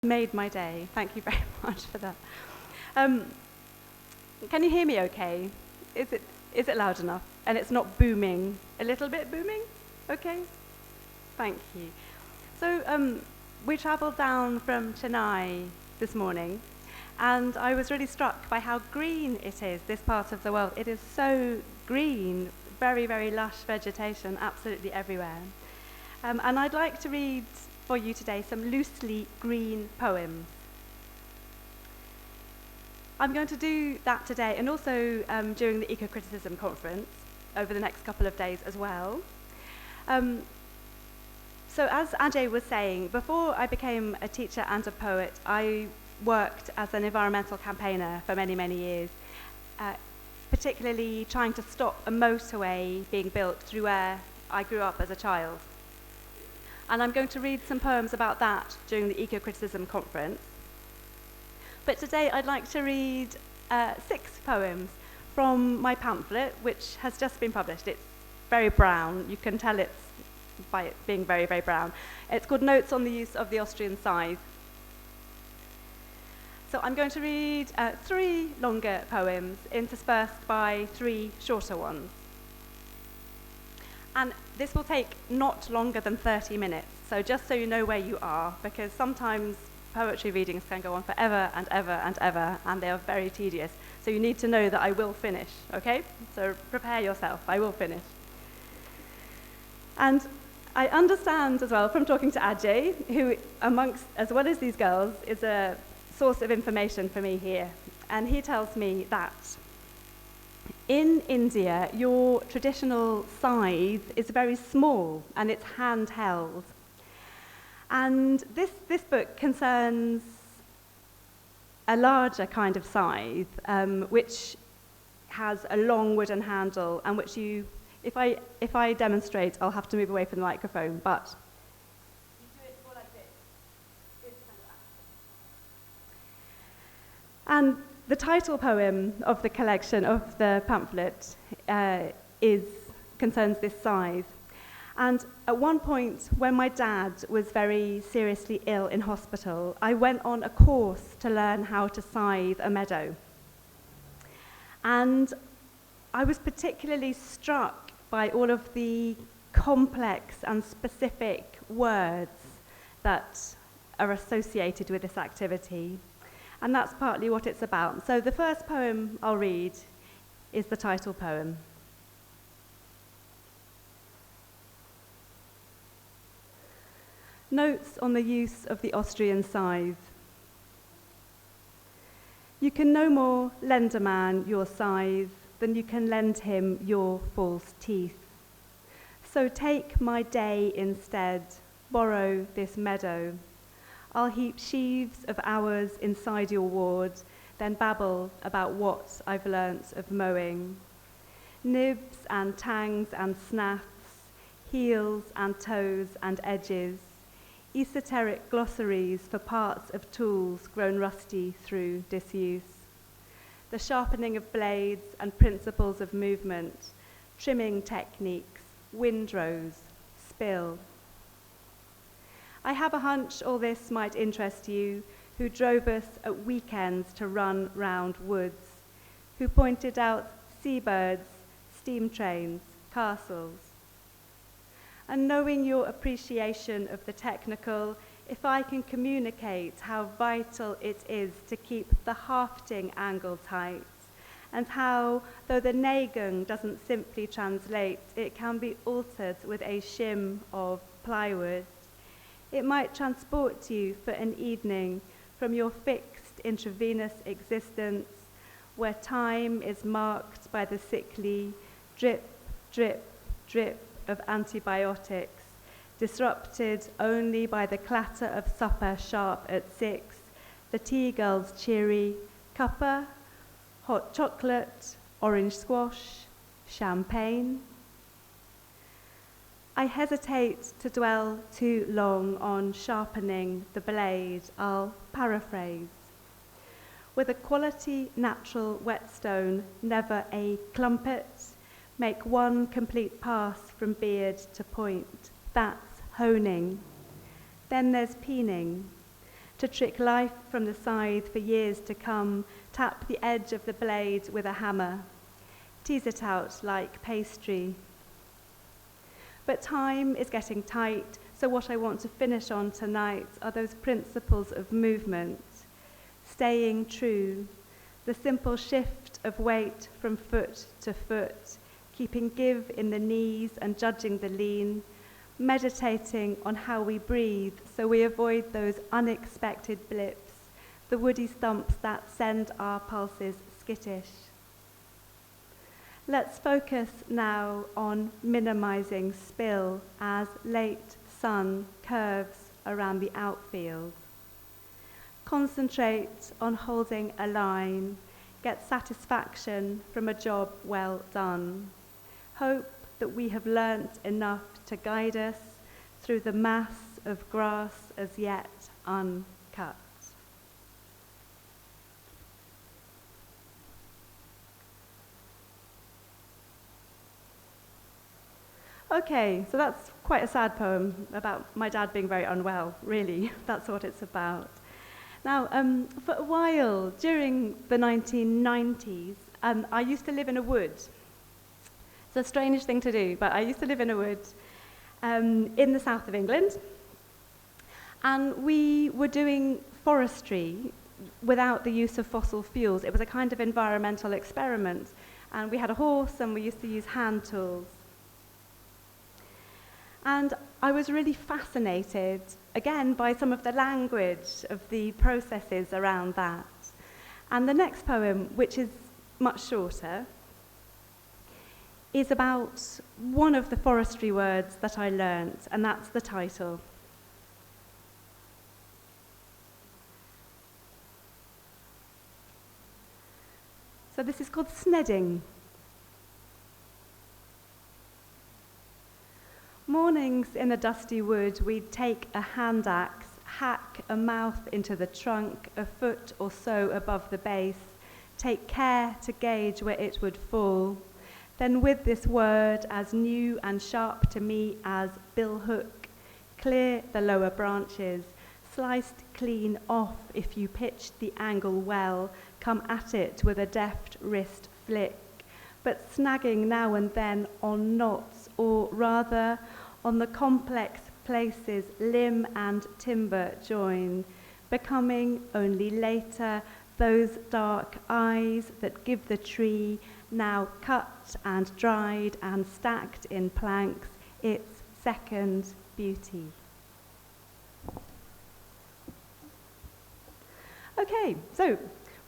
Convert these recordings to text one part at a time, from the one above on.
Made my day. Thank you very much for that. Can you hear me okay? Is it loud enough? And it's not booming? A little bit booming? Okay? Thank you. So we travelled down from Chennai this morning, and I was really struck by how green it is, this part of the world. It is so green, very, very lush vegetation, absolutely everywhere. And I'd like to read for you today some loosely green poems. I'm going to do that today and also during the Eco-Criticism Conference over the next couple of days as well. So as Ajay was saying, before I became a teacher and a poet, I worked as an environmental campaigner for many, many years, particularly trying to stop a motorway being built through where I grew up as a child. And I'm going to read some poems about that during the Eco-Criticism Conference. But today I'd like to read 6 poems from my pamphlet, which has just been published. It's very brown. You can tell it's by it being very, very brown. It's called Notes on the Use of the Austrian Scythe. So I'm going to read 3 longer poems interspersed by 3 shorter ones. And this will take not longer than 30 minutes, so just so you know where you are, because sometimes poetry readings can go on forever and ever and ever, and they are very tedious. So you need to know that I will finish, okay? So prepare yourself, I will finish. And I understand as well from talking to Ajay, who as well as these girls, is a source of information for me here. And he tells me that in India, your traditional scythe is very small and it's handheld. And this book concerns a larger kind of scythe, which has a long wooden handle, and which if I demonstrate, I'll have to move away from the microphone, but you do it more like this kind of action. And the title poem of the collection, of the pamphlet, concerns this scythe. And at one point, when my dad was very seriously ill in hospital, I went on a course to learn how to scythe a meadow. And I was particularly struck by all of the complex and specific words that are associated with this activity. And that's partly what it's about. So the first poem I'll read is the title poem. Notes on the use of the Austrian scythe. You can no more lend a man your scythe than you can lend him your false teeth. So take my day instead, borrow this meadow. I'll heap sheaves of hours inside your ward, then babble about what I've learnt of mowing. Nibs and tangs and snaps, heels and toes and edges, esoteric glossaries for parts of tools grown rusty through disuse. The sharpening of blades and principles of movement, trimming techniques, windrows, spill. I have a hunch all this might interest you, who drove us at weekends to run round woods, who pointed out seabirds, steam trains, castles. And knowing your appreciation of the technical, if I can communicate how vital it is to keep the hafting angle tight, and how, though the Negung doesn't simply translate, it can be altered with a shim of plywood, it might transport you for an evening from your fixed intravenous existence, where time is marked by the sickly drip, drip, drip of antibiotics, disrupted only by the clatter of supper sharp at 6, the tea girl's cheery cuppa, hot chocolate, orange squash, champagne. I hesitate to dwell too long on sharpening the blade. I'll paraphrase. With a quality natural whetstone, never a clumpet, make one complete pass from beard to point. That's honing. Then there's peening. to trick life from the scythe for years to come, tap the edge of the blade with a hammer, tease it out like pastry. But time is getting tight, so what I want to finish on tonight are those principles of movement, staying true, the simple shift of weight from foot to foot, keeping give in the knees and judging the lean, meditating on how we breathe so we avoid those unexpected blips, the woody stumps that send our pulses skittish. Let's focus now on minimizing spill as late sun curves around the outfield. Concentrate on holding a line, get satisfaction from a job well done. Hope that we have learnt enough to guide us through the mass of grass as yet uncut. Okay, so that's quite a sad poem about my dad being very unwell, really. That's what it's about. Now, for a while, during the 1990s, I used to live in a wood. It's a strange thing to do, but I used to live in a wood in the south of England. And we were doing forestry without the use of fossil fuels. It was a kind of environmental experiment. And we had a horse, and we used to use hand tools. And I was really fascinated, again, by some of the language of the processes around that. And the next poem, which is much shorter, is about one of the forestry words that I learnt, and that's the title. So this is called snedding. Mornings in the dusty wood, we'd take a hand axe, hack a mouth into the trunk, a foot or so above the base, take care to gauge where it would fall. Then with this word as new and sharp to me as billhook, clear the lower branches, sliced clean off if you pitched the angle well, come at it with a deft wrist flick, but snagging now and then on knots, or rather on the complex places limb and timber join, becoming only later those dark eyes that give the tree, now cut and dried and stacked in planks, its second beauty. Okay, so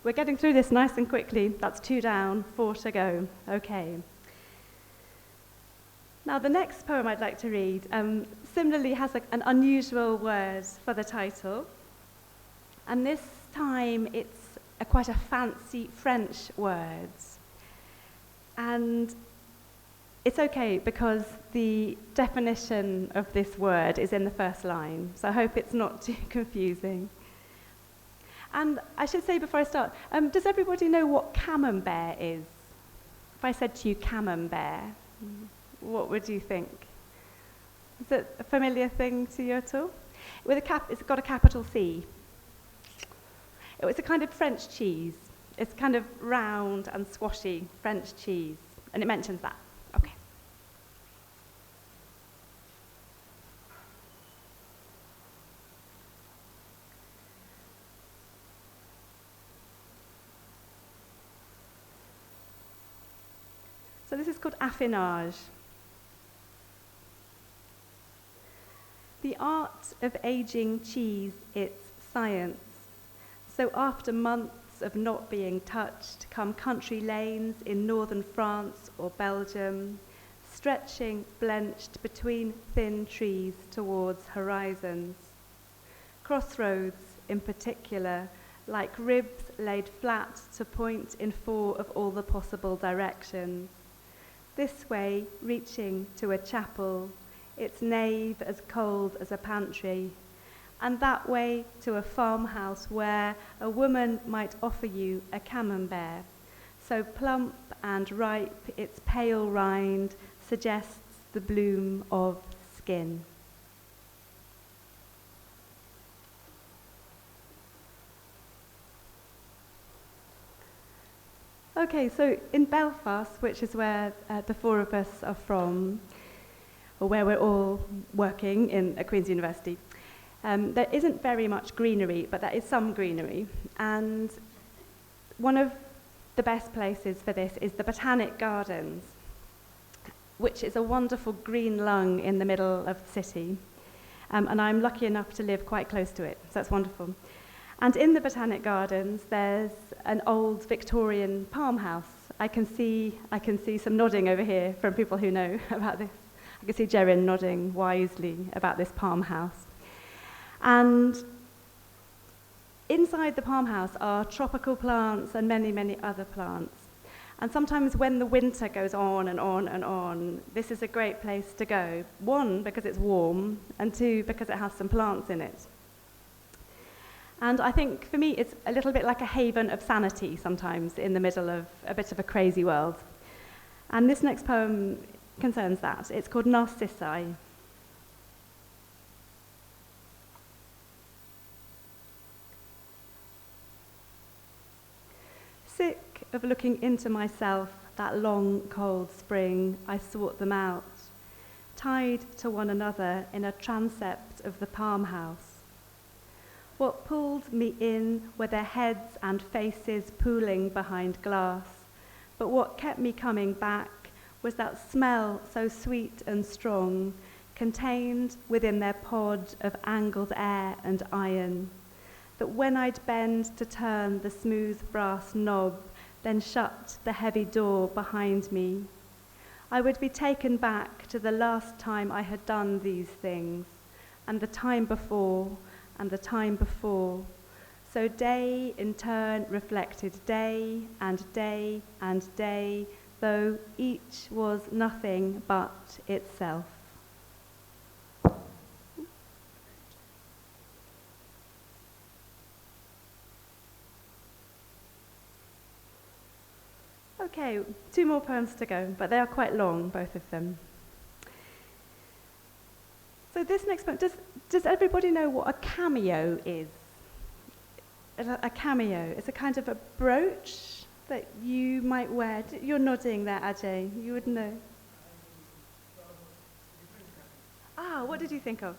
we're getting through this nice and quickly. That's 2 down, 4 to go. Okay. Now, the next poem I'd like to read similarly has an unusual word for the title. And this time it's quite a fancy French word. And it's okay because the definition of this word is in the first line. So I hope it's not too confusing. And I should say before I start, does everybody know what camembert is? If I said to you camembert, what would you think? Is it a familiar thing to you at all? It's got a capital C. It's a kind of French cheese. It's kind of round and squashy French cheese, and it mentions that. Okay. So this is called affinage. The art of aging cheese, it's science. So after months of not being touched, come country lanes in northern France or Belgium, stretching blenched between thin trees towards horizons. Crossroads, in particular, like ribs laid flat to point in 4 of all the possible directions. This way, reaching to a chapel, its nave as cold as a pantry, and that way to a farmhouse where a woman might offer you a camembert. So plump and ripe, its pale rind suggests the bloom of skin. Okay, so in Belfast, which is where the four of us are from, or where we're all working at Queen's University, there isn't very much greenery, but there is some greenery. And one of the best places for this is the Botanic Gardens, which is a wonderful green lung in the middle of the city. And I'm lucky enough to live quite close to it, so that's wonderful. And in the Botanic Gardens, there's an old Victorian palm house. I can see some nodding over here from people who know about this. I can see Jerin nodding wisely about this palm house. And inside the palm house are tropical plants and many, many other plants. And sometimes when the winter goes on and on and on, this is a great place to go. One, because it's warm, and two, because it has some plants in it. And I think, for me, it's a little bit like a haven of sanity sometimes in the middle of a bit of a crazy world. And this next poem concerns that. It's called Narcissi. Sick of looking into myself that long, cold spring, I sought them out, tied to one another in a transept of the palm house. What pulled me in were their heads and faces pooling behind glass, but what kept me coming back was that smell so sweet and strong, contained within their pod of angled air and iron, that when I'd bend to turn the smooth brass knob, then shut the heavy door behind me, I would be taken back to the last time I had done these things, and the time before, and the time before. So day in turn reflected day and day and day, though each was nothing but itself. Okay, 2 more poems to go, but they are quite long, both of them. So this next poem, does everybody know what a cameo is? A cameo, it's a kind of a brooch that you might wear. You're nodding there, Ajay, you would know. Ah, what did you think of?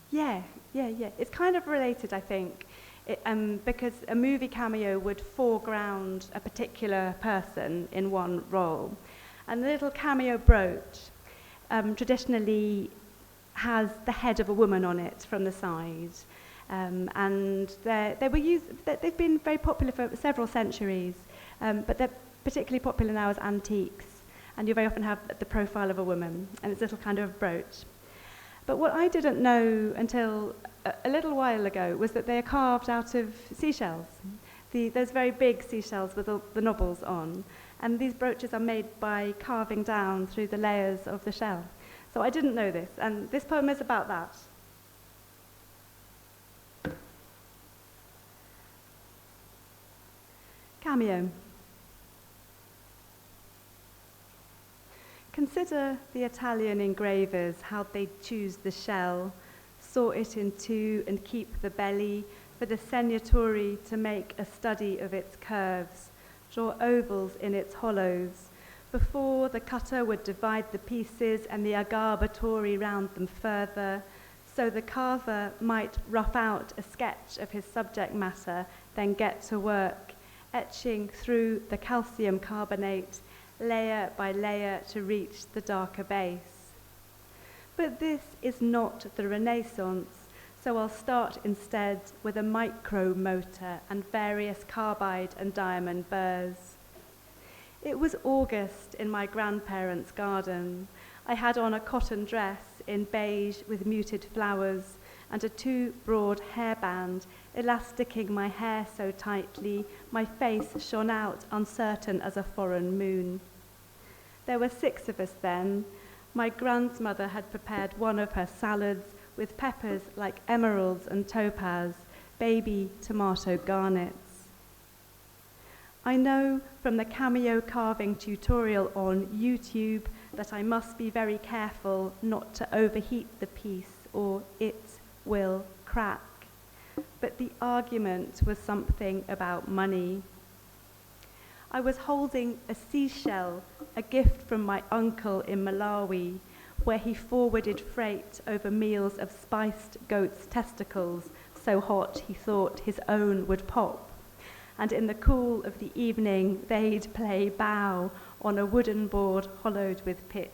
Yeah. It's kind of related, I think, because a movie cameo would foreground a particular person in one role. And the little cameo brooch traditionally has the head of a woman on it from the side. And they've been very popular for several centuries, but they're particularly popular now as antiques. And you very often have the profile of a woman, and it's a little kind of brooch. But what I didn't know until a little while ago was that they are carved out of seashells. Those very big seashells with the knobbles on. And these brooches are made by carving down through the layers of the shell. So I didn't know this, and this poem is about that. Cameo. Consider the Italian engravers, how they choose the shell, saw it in two and keep the belly, for the segnatori to make a study of its curves, draw ovals in its hollows, before the cutter would divide the pieces and the aggarbatori round them further, so the carver might rough out a sketch of his subject matter, then get to work, etching through the calcium carbonate, layer by layer to reach the darker base. But this is not the Renaissance, so I'll start instead with a micromotor and various carbide and diamond burrs. It was August in my grandparents' garden. I had on a cotton dress in beige with muted flowers and a too broad hairband, elasticking my hair so tightly, my face shone out uncertain as a foreign moon. There were 6 of us then. My grandmother had prepared one of her salads with peppers like emeralds and topaz, baby tomato garnets. I know from the cameo carving tutorial on YouTube that I must be very careful not to overheat the piece or it will crack. but the argument was something about money. I was holding a seashell, a gift from my uncle in Malawi, where he forwarded freight over meals of spiced goat's testicles, so hot he thought his own would pop. And in the cool of the evening, they'd play bow on a wooden board hollowed with pits,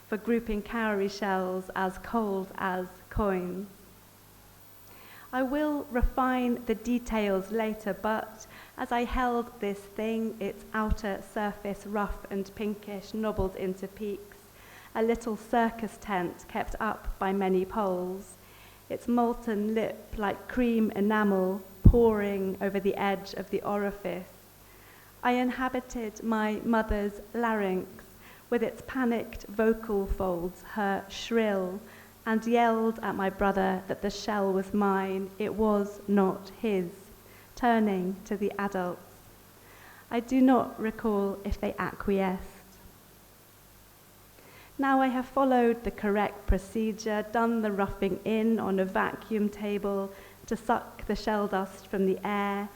for grouping cowrie shells as cold as coins. I will refine the details later, but as I held this thing, its outer surface rough and pinkish, knobbled into peaks, a little circus tent kept up by many poles, its molten lip like cream enamel pouring over the edge of the orifice, I inhabited my mother's larynx with its panicked vocal folds, her shrill, and yelled at my brother that the shell was mine, it was not his, turning to the adults. I do not recall if they acquiesced. Now I have followed the correct procedure, done the roughing in on a vacuum table to suck the shell dust from the air,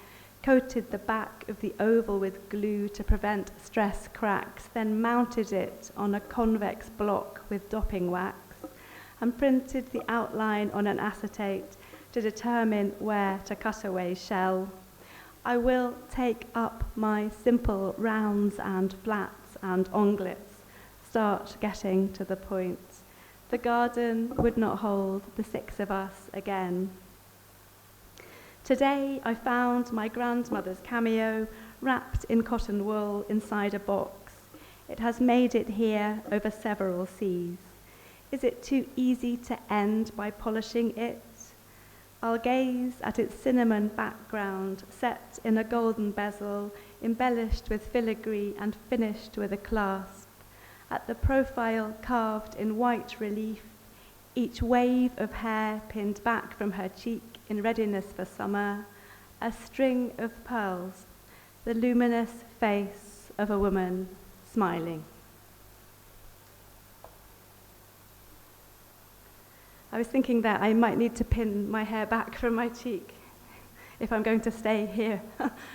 coated the back of the oval with glue to prevent stress cracks, then mounted it on a convex block with dopping wax, and printed the outline on an acetate to determine where to cut away shell. I will take up my simple rounds and flats and onglets, start getting to the point. The garden would not hold the six of us again. Today I found my grandmother's cameo wrapped in cotton wool inside a box. It has made it here over several seas. Is it too easy to end by polishing it? I'll gaze at its cinnamon background set in a golden bezel, embellished with filigree and finished with a clasp, at the profile carved in white relief, each wave of hair pinned back from her cheek in readiness for summer, a string of pearls, the luminous face of a woman smiling. I was thinking that I might need to pin my hair back from my cheek if I'm going to stay here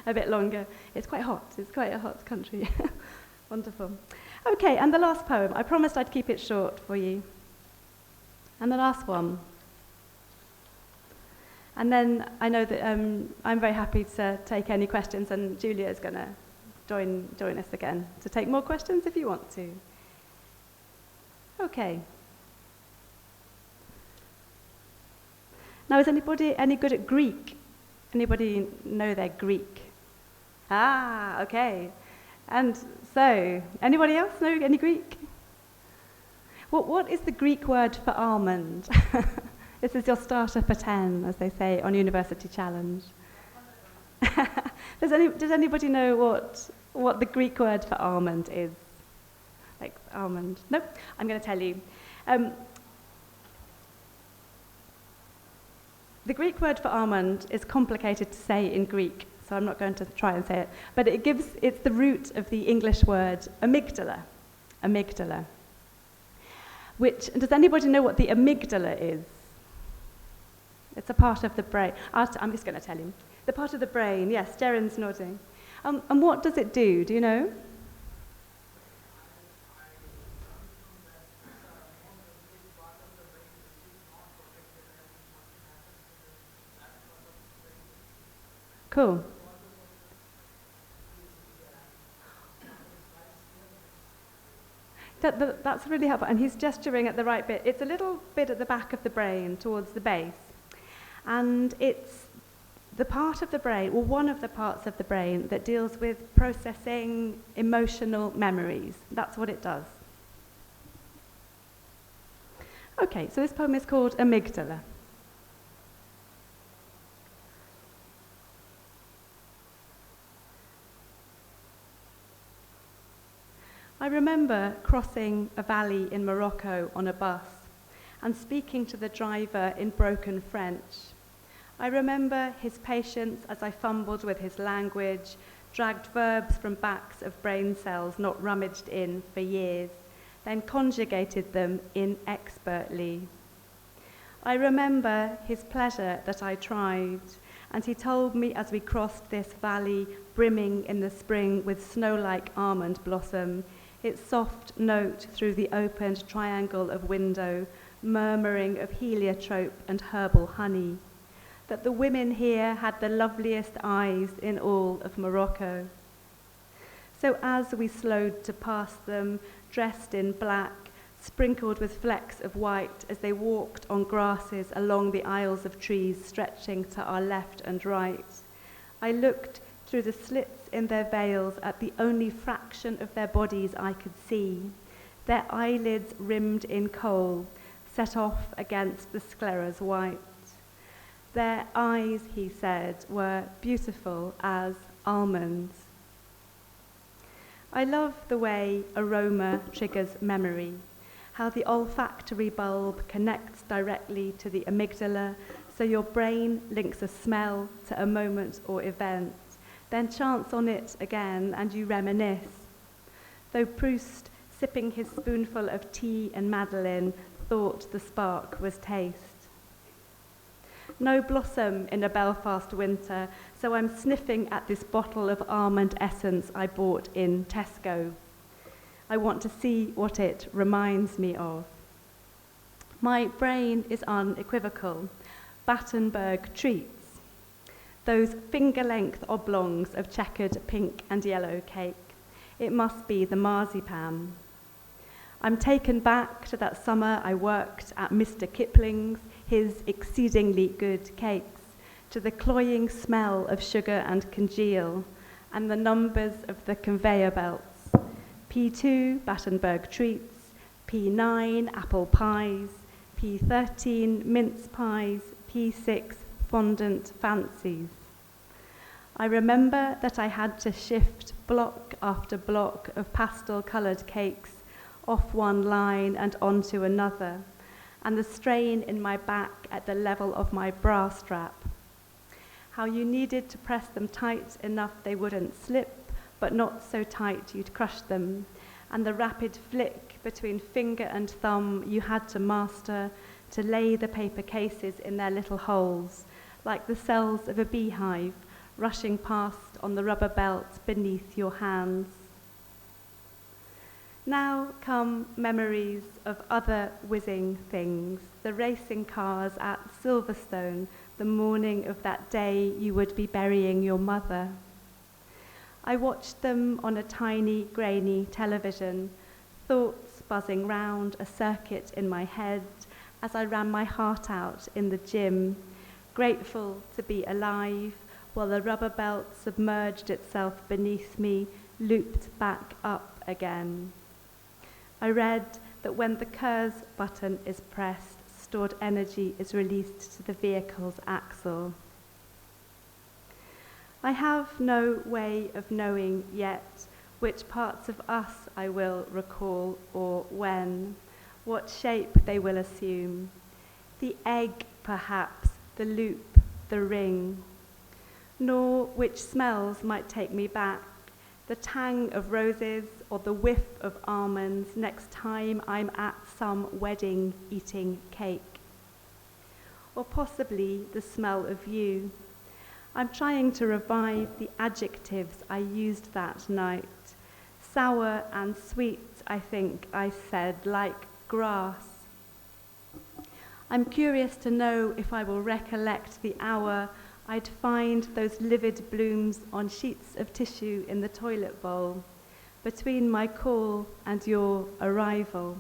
a bit longer. It's quite hot. It's quite a hot country. Wonderful. Okay, and the last poem. I promised I'd keep it short for you. And the last one. And then I know that I'm very happy to take any questions, and Julia is going to join us again to take more questions if you want to. Okay. Now, is anybody any good at Greek? Anybody know their Greek? Ah, okay. And so, anybody else know any Greek? What is the Greek word for almond? This is your starter for 10, as they say on University Challenge. Does anybody know what the Greek word for almond is? Like almond? Nope, I'm going to tell you. The Greek word for almond is complicated to say in Greek, so I'm not going to try and say it, but it's the root of the English word amygdala. Amygdala. Does anybody know what the amygdala is? It's a part of the brain. I'm just going to tell you. The part of the brain, yes, Jaren's nodding. And what does it do? Do you know? Cool. That's really helpful, and he's gesturing at the right bit. It's a little bit at the back of the brain, towards the base, and it's the part of the brain, or one of the parts of the brain, that deals with processing emotional memories. That's what it does. Okay, so this poem is called Amygdala. I remember crossing a valley in Morocco on a bus and speaking to the driver in broken French. I remember his patience as I fumbled with his language, dragged verbs from backs of brain cells not rummaged in for years, then conjugated them inexpertly. I remember his pleasure that I tried, and he told me as we crossed this valley brimming in the spring with snow-like almond blossom, its soft note through the opened triangle of window, murmuring of heliotrope and herbal honey, that the women here had the loveliest eyes in all of Morocco. So as we slowed to pass them, dressed in black, sprinkled with flecks of white as they walked on grasses along the aisles of trees stretching to our left and right, I looked through the slits in their veils at the only fraction of their bodies I could see, their eyelids rimmed in kohl, set off against the sclera's white. Their eyes, he said, were beautiful as almonds. I love the way aroma triggers memory, how the olfactory bulb connects directly to the amygdala, so your brain links a smell to a moment or event, then chants on it again and you reminisce. Though Proust, sipping his spoonful of tea and Madeleine, thought the spark was taste. No blossom in a Belfast winter, so I'm sniffing at this bottle of almond essence I bought in Tesco. I want to see what it reminds me of. My brain is unequivocal. Battenberg treats. Those finger-length oblongs of checkered pink and yellow cake. It must be the marzipan. I'm taken back to that summer I worked at Mr. Kipling's, his exceedingly good cakes, to the cloying smell of sugar and congeal, and the numbers of the conveyor belts. P2, Battenberg treats, P9, apple pies, P13, mince pies, P6, fondant fancies. I remember that I had to shift block after block of pastel-coloured cakes off one line and onto another, and the strain in my back at the level of my bra strap. How you needed to press them tight enough they wouldn't slip, but not so tight you'd crush them, and the rapid flick between finger and thumb you had to master to lay the paper cases in their little holes, like the cells of a beehive rushing past on the rubber belt beneath your hands. Now come memories of other whizzing things, the racing cars at Silverstone, the morning of that day you would be burying your mother. I watched them on a tiny, grainy television, thoughts buzzing round a circuit in my head as I ran my heart out in the gym, grateful to be alive while the rubber belt submerged itself beneath me, looped back up again. I read that when the KERS button is pressed, stored energy is released to the vehicle's axle. I have no way of knowing yet which parts of us I will recall or when, what shape they will assume. The egg, perhaps, the loop, the ring. Nor which smells might take me back, the tang of roses or the whiff of almonds next time I'm at some wedding eating cake. Or possibly the smell of you. I'm trying to revive the adjectives I used that night. Sour and sweet, I think I said, like grass. I'm curious to know if I will recollect the hour I'd find those livid blooms on sheets of tissue in the toilet bowl between my call and your arrival,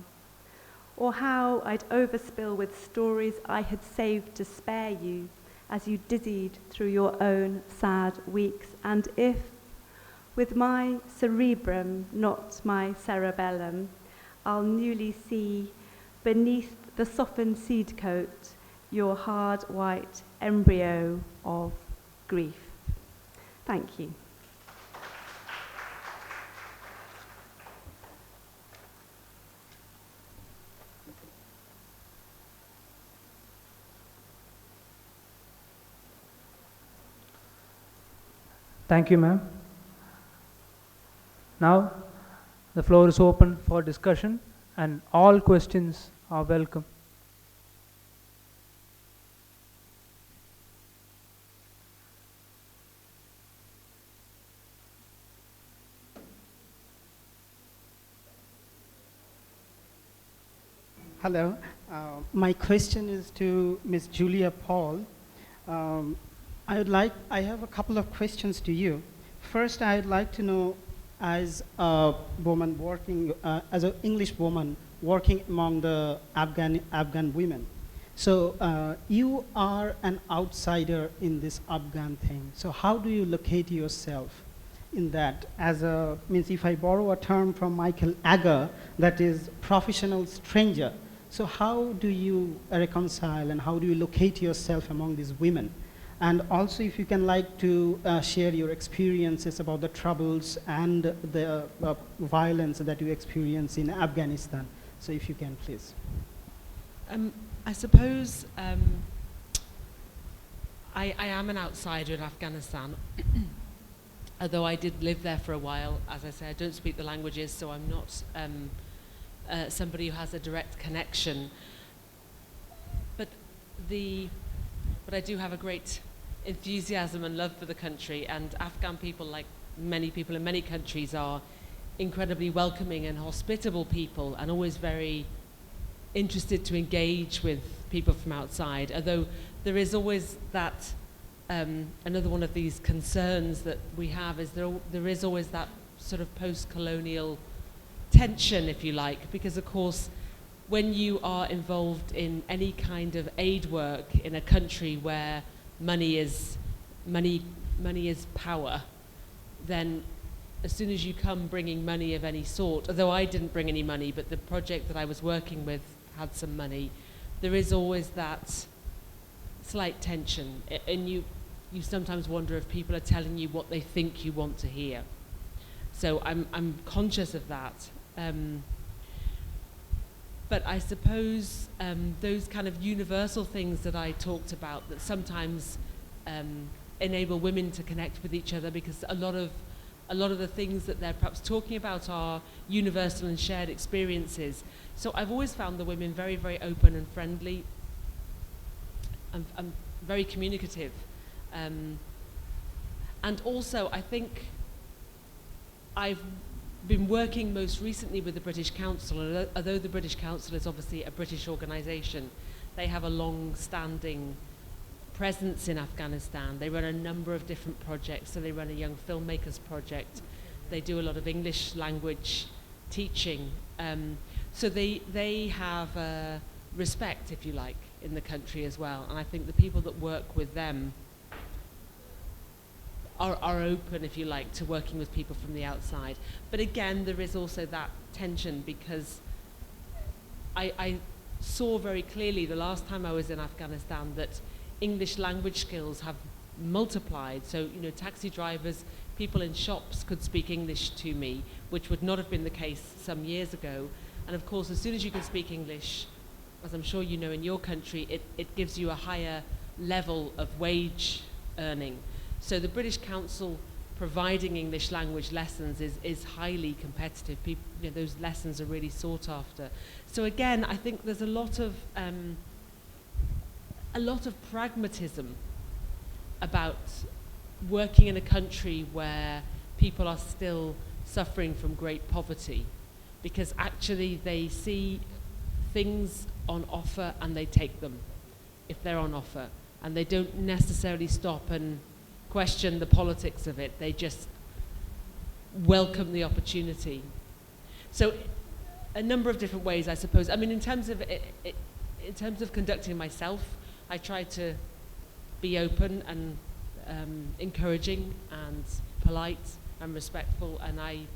or how I'd overspill with stories I had saved to spare you as you dizzied through your own sad weeks, and if, with my cerebrum, not my cerebellum, I'll newly see beneath the softened seed coat your hard white embryo of grief. Thank you. Thank you, ma'am. Now, the floor is open for discussion and all questions are welcome. Hello. My question is to Ms. Julia Paul. I have a couple of questions to you. First, I'd like to know, as a woman working, as an English woman working among the Afghan women. So you are an outsider in this Afghan thing. So how do you locate yourself in that? Means if I borrow a term from Michael Agar, that is professional stranger. So how do you reconcile and how do you locate yourself among these women? And also if you can like to share your experiences about the troubles and the violence that you experience in Afghanistan. So if you can, please. I suppose I am an outsider in Afghanistan, although I did live there for a while. As I say, I don't speak the languages, so I'm not somebody who has a direct connection. But I do have a great enthusiasm and love for the country, and Afghan people, like many people in many countries, are incredibly welcoming and hospitable people, and always very interested to engage with people from outside, although there is always that, another one of these concerns that we have is there is always that sort of post-colonial tension, if you like, because of course when you are involved in any kind of aid work in a country where money is power, then as soon as you come bringing money of any sort, although I didn't bring any money, but the project that I was working with had some money, there is always that slight tension, and you sometimes wonder if people are telling you what they think you want to hear. So I'm conscious of that. But I suppose those kind of universal things that I talked about that sometimes enable women to connect with each other, because a lot of the things that they're perhaps talking about are universal and shared experiences. So I've always found the women very, very open and friendly and very communicative. And also, I think I've been working most recently with the British Council, and although the British Council is obviously a British organisation, they have a long-standing presence in Afghanistan. They run a number of different projects. So they run a young filmmakers project. They do a lot of English language teaching. So they have respect, if you like, in the country as well. And I think the people that work with them are open, if you like, to working with people from the outside. But again, there is also that tension, because I saw very clearly the last time I was in Afghanistan that English language skills have multiplied. So, taxi drivers, people in shops could speak English to me, which would not have been the case some years ago. And of course, as soon as you can speak English, as I'm sure you know in your country, it gives you a higher level of wage earning. So the British Council providing English language lessons is highly competitive. People, those lessons are really sought after. So again, I think there's a lot of pragmatism about working in a country where people are still suffering from great poverty, because actually they see things on offer and they take them if they're on offer, and they don't necessarily stop and question the politics of it. They just welcome the opportunity. So a number of different ways, I suppose. I mean, in terms of conducting myself, I try to be open and encouraging and polite and respectful, and I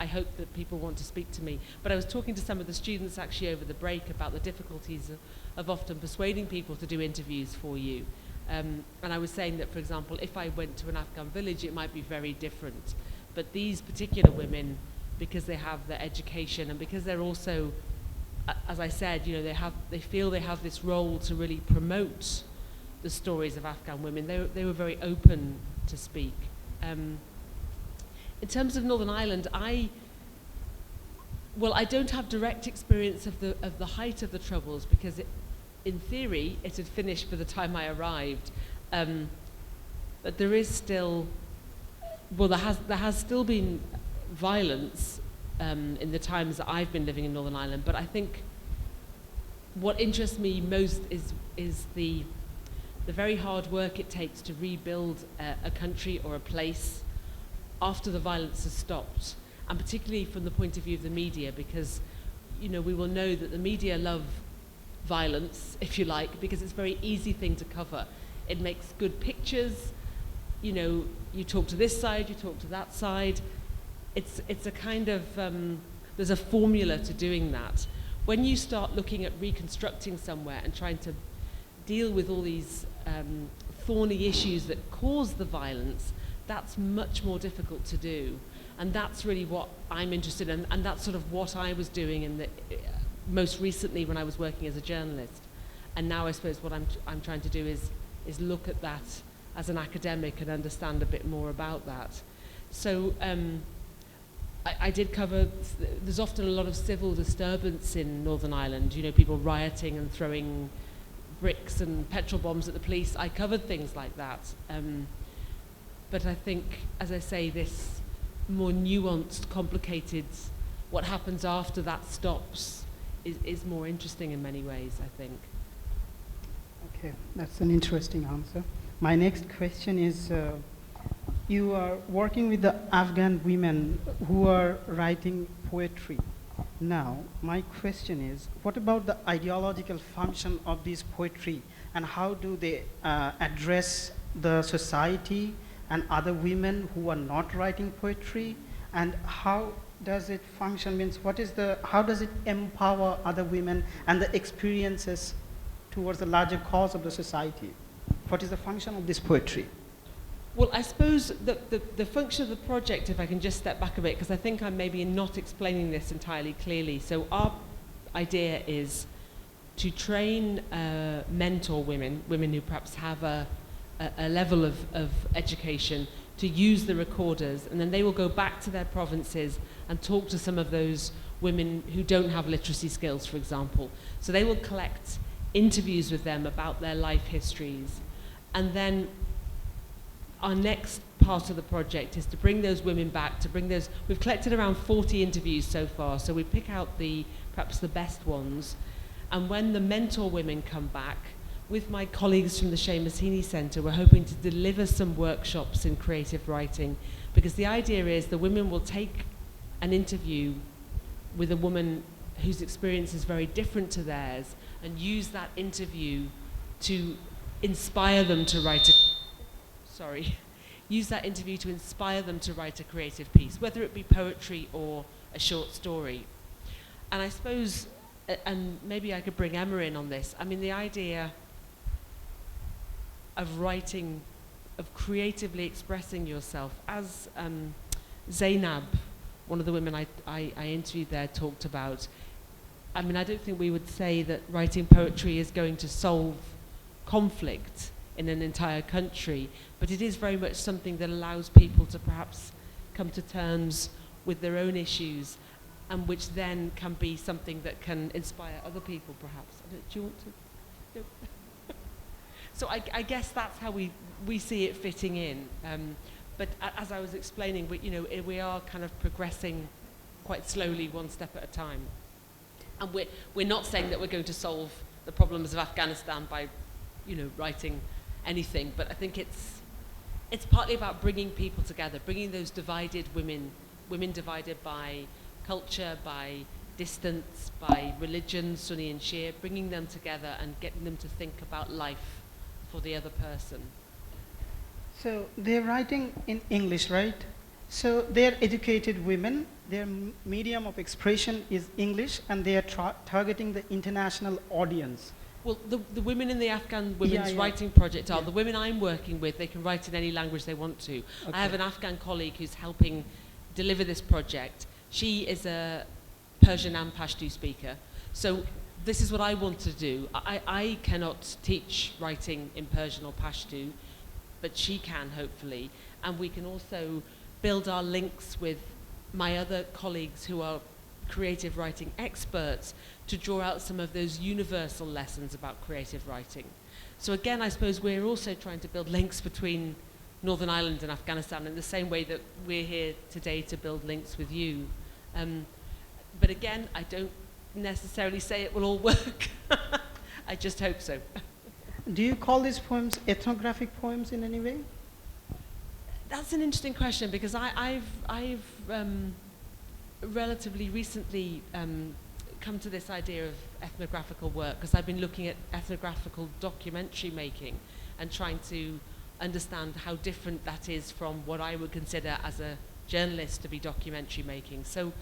hope that people want to speak to me. But I was talking to some of the students actually over the break about the difficulties of often persuading people to do interviews for you. And I was saying that, for example, if I went to an Afghan village, it might be very different. But these particular women, because they have their education and because they're also, as I said, they feel they have this role to really promote the stories of Afghan women. They were very open to speak. In terms of Northern Ireland, I don't have direct experience of the height of the Troubles, because in theory it had finished by the time I arrived. But there is still, there has still been violence in the times that I've been living in Northern Ireland. But I think what interests me most is the very hard work it takes to rebuild a country or a place after the violence has stopped, and particularly from the point of view of the media, because we will know that the media love violence, if you like, because it's a very easy thing to cover. It makes good pictures. You talk to this side, you talk to that side. It's a kind of there's a formula to doing that. When you start looking at reconstructing somewhere and trying to deal with all these thorny issues that cause the violence, that's much more difficult to do. And that's really what I'm interested in, and that's sort of what I was doing in the most recently when I was working as a journalist. And now I suppose what I'm trying to do is look at that as an academic and understand a bit more about that. So I did cover, there's often a lot of civil disturbance in Northern Ireland, people rioting and throwing bricks and petrol bombs at the police. I covered things like that. But I think, as I say, this more nuanced, complicated, what happens after that stops is more interesting in many ways, I think. Okay, that's an interesting answer. My next question is, you are working with the Afghan women who are writing poetry. Now, my question is, what about the ideological function of this poetry, and how do they address the society and other women who are not writing poetry, and how does it function, how does it empower other women and the experiences towards the larger cause of the society? What is the function of this poetry? Well, I suppose the function of the project, if I can just step back a bit, because I think I'm maybe not explaining this entirely clearly. So our idea is to train mentor women who perhaps have a level of education, to use the recorders, and then they will go back to their provinces and talk to some of those women who don't have literacy skills, for example. So they will collect interviews with them about their life histories. And then our next part of the project is to bring those women back, we've collected around 40 interviews so far, so we pick out perhaps the best ones. And when the mentor women come back, with my colleagues from the Seamus Heaney Centre, we're hoping to deliver some workshops in creative writing, because the idea is the women will take an interview with a woman whose experience is very different to theirs and use that interview to inspire them to write a creative piece, whether it be poetry or a short story. And I suppose, and maybe I could bring Emma in on this, I mean, the idea of writing, of creatively expressing yourself, as Zainab, one of the women I interviewed there, talked about. I mean, I don't think we would say that writing poetry is going to solve conflict in an entire country, but it is very much something that allows people to perhaps come to terms with their own issues, and which then can be something that can inspire other people, perhaps. Do you want to? No. So I guess that's how we see it fitting in. But as I was explaining, we are kind of progressing quite slowly, one step at a time. And we're not saying that we're going to solve the problems of Afghanistan by, writing anything. But I think it's partly about bringing people together, bringing those divided women divided by culture, by distance, by religion, Sunni and Shia, bringing them together and getting them to think about life for the other person. So they're writing in English, right? So they're educated women, their medium of expression is English, and they are targeting the international audience. Well, the women in the Afghan Women's Yeah. Writing Project are the women I'm working with. They can write in any language they want to. Okay. I have an Afghan colleague who's helping deliver this project. She is a Persian and Pashto speaker. So this is what I want to do. I cannot teach writing in Persian or Pashto, but she can, hopefully. And we can also build our links with my other colleagues who are creative writing experts to draw out some of those universal lessons about creative writing. So again, I suppose we're also trying to build links between Northern Ireland and Afghanistan in the same way that we're here today to build links with you. But again, I don't necessarily say it will all work. I just hope so. Do you call these poems ethnographic poems in any way? That's an interesting question because I've relatively recently come to this idea of ethnographical work because I've been looking at ethnographical documentary making and trying to understand how different that is from what I would consider as a journalist to be documentary making. So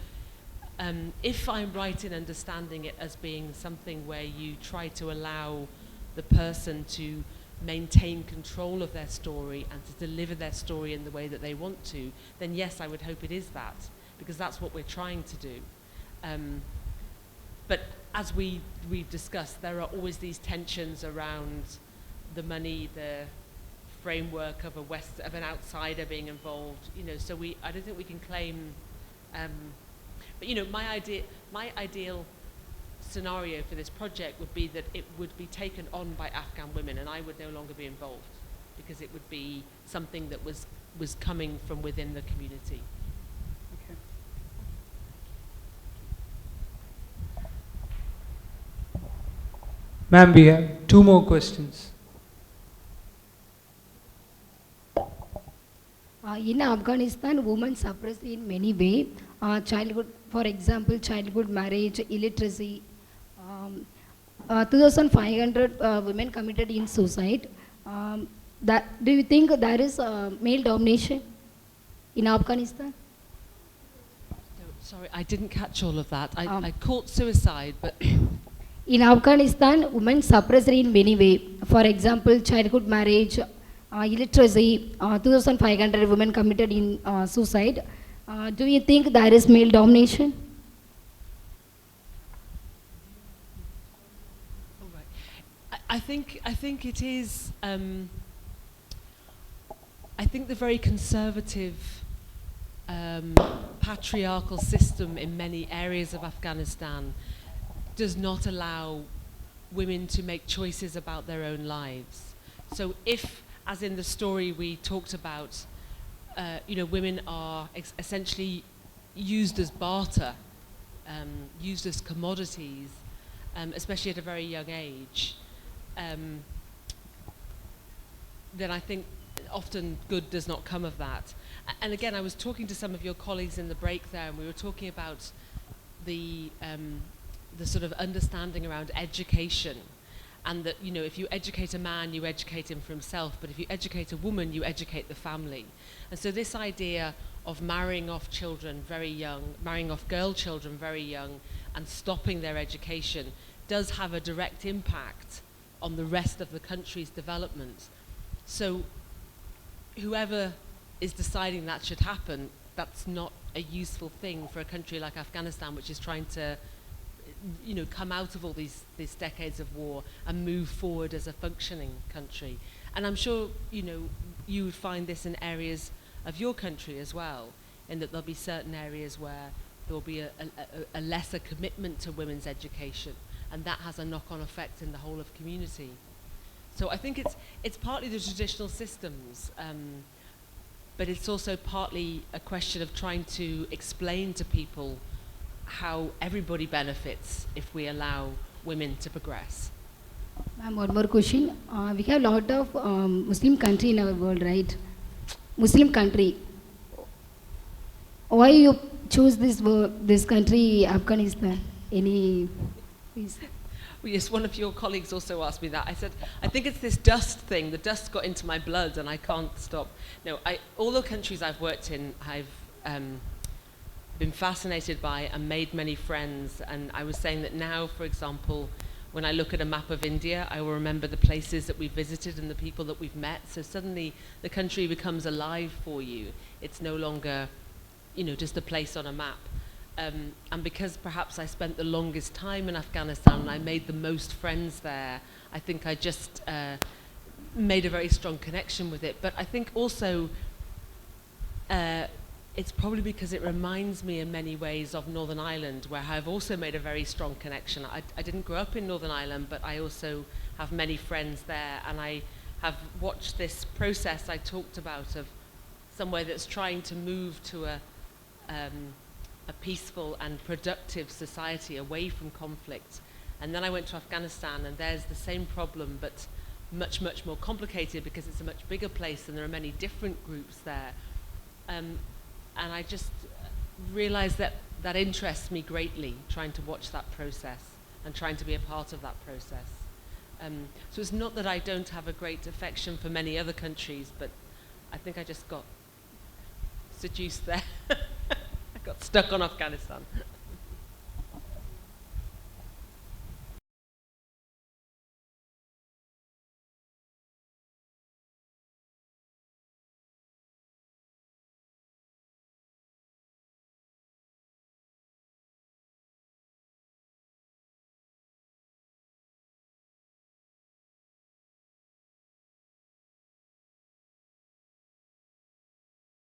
if I'm right in understanding it as being something where you try to allow the person to maintain control of their story and to deliver their story in the way that they want to, then yes, I would hope it is that, because that's what we're trying to do. But as we've discussed, there are always these tensions around the money, the framework of of an outsider being involved. You know, so I don't think we can claim. But you know, my ideal scenario for this project would be that it would be taken on by Afghan women, and I would no longer be involved because it would be something that was coming from within the community. Okay. Ma'am, we have 2 more questions. In Afghanistan, women suppressed in many ways. Childhood, for example, childhood marriage, illiteracy. 2,500 women committed in suicide. Do you think there is male domination in Afghanistan? Sorry, I didn't catch all of that. I caught suicide, but In Afghanistan, women suppressed in many ways. For example, childhood marriage, illiteracy. 2,500 women committed in suicide. Do you think there is male domination? I think it is. I think the very conservative, patriarchal system in many areas of Afghanistan does not allow women to make choices about their own lives. So if, as in the story we talked about, you know, women are essentially used as barter, used as commodities, especially at a very young age, then I think often good does not come of that. And again, I was talking to some of your colleagues in the break there, and we were talking about the sort of understanding around education, and that, you know, if you educate a man, you educate him for himself, but if you educate a woman, you educate the family. And so this idea of marrying off children very young, marrying off girl children very young, and stopping their education does have a direct impact on the rest of the country's development. So whoever is deciding that should happen, that's not a useful thing for a country like Afghanistan, which is trying to, you know, come out of all these decades of war and move forward as a functioning country. And I'm sure, you know, you would find this in areas of your country as well, in that there'll be certain areas where there'll be a lesser commitment to women's education, and that has a knock-on effect in the whole of community. So I think it's partly the traditional systems, but it's also partly a question of trying to explain to people how everybody benefits if we allow women to progress. Ma'am, one more question. We have a lot of Muslim country in our world, right? Muslim country. Why you choose this country, Afghanistan? Any please? Well, yes, one of your colleagues also asked me that. I said, I think it's this dust thing. The dust got into my blood and I can't stop. No, all the countries I've worked in, I've been fascinated by and made many friends. And I was saying that now, for example, when I look at a map of India, I will remember the places that we've visited and the people that we've met. So suddenly the country becomes alive for you. It's no longer, you know, just a place on a map. And because perhaps I spent the longest time in Afghanistan and I made the most friends there, I think I just made a very strong connection with it. But I think also it's probably because it reminds me in many ways of Northern Ireland, where I've also made a very strong connection. I didn't grow up in Northern Ireland, but I also have many friends there, and I have watched this process I talked about of somewhere that's trying to move to a peaceful and productive society away from conflict. And then I went to Afghanistan, and there's the same problem, but much, much more complicated because it's a much bigger place and there are many different groups there. And I just realized that that interests me greatly, trying to watch that process and trying to be a part of that process. So it's not that I don't have a great affection for many other countries, but I think I just got seduced there. I got stuck on Afghanistan.